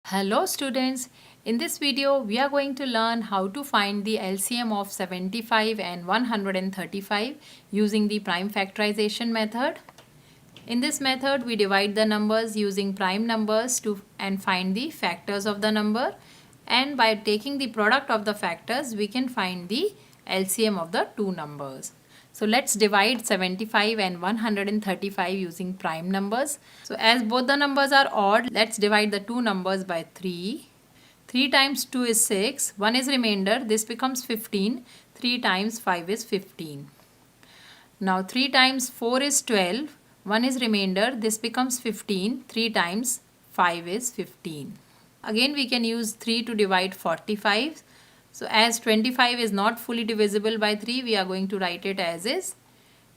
Hello students, in this video we are going to learn how to find the LCM of 75 and 135 using the prime factorization method. In this method we divide the numbers using prime numbers and find the factors of the number, and by taking the product of the factors we can find the LCM of the two numbers. So let's divide 75 and 135 using prime numbers. So as both the numbers are odd, let's divide the two numbers by 3. 3 times 2 is 6, 1 is remainder, this becomes 15, 3 times 5 is 15. Now 3 times 4 is 12, 1 is remainder, this becomes 15, 3 times 5 is 15. Again we can use 3 to divide 45. So as 25 is not fully divisible by 3, we are going to write it as is.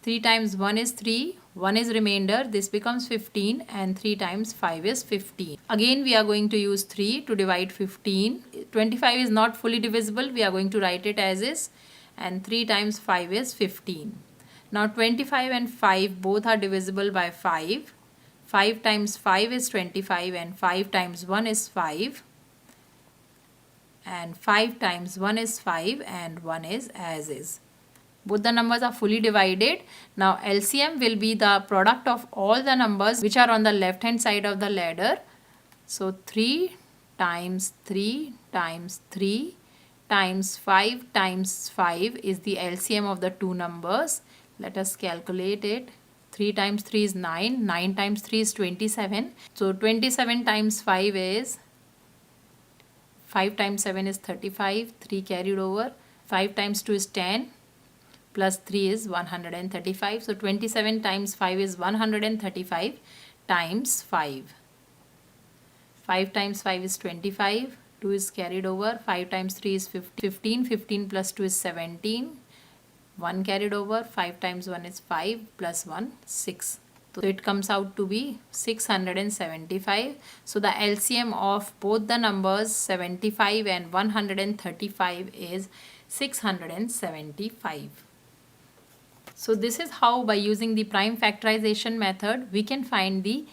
3 times 1 is 3, 1 is remainder, this becomes 15, and 3 times 5 is 15. Again we are going to use 3 to divide 15. 25 is not fully divisible, we are going to write it as is, and 3 times 5 is 15. Now 25 and 5 both are divisible by 5. 5 times 5 is 25 and 5 times 1 is 5. And 5 times 1 is 5 and 1 is as is. Both the numbers are fully divided. Now LCM will be the product of all the numbers which are on the left hand side of the ladder. So 3 times 3 times 3 times 5 times 5 is the LCM of the two numbers. Let us calculate it. 3 times 3 is 9. 9 times 3 is 27. So 27 times 5 is 5 times 7 is 35, 3 carried over, 5 times 2 is 10, plus 3 is 135. So 27 times 5 is 135 times 5. 5 times 5 is 25, 2 is carried over, 5 times 3 is 15, 15 plus 2 is 17, 1 carried over, 5 times 1 is 5, plus 1, 6. So it comes out to be 675. So the LCM of both the numbers 75 and 135 is 675. So this is how, by using the prime factorization method, we can find the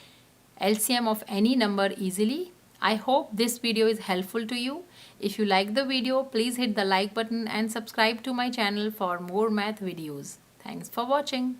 LCM of any number easily. I hope this video is helpful to you. If you like the video, please hit the like button and subscribe to my channel for more math videos. Thanks for watching.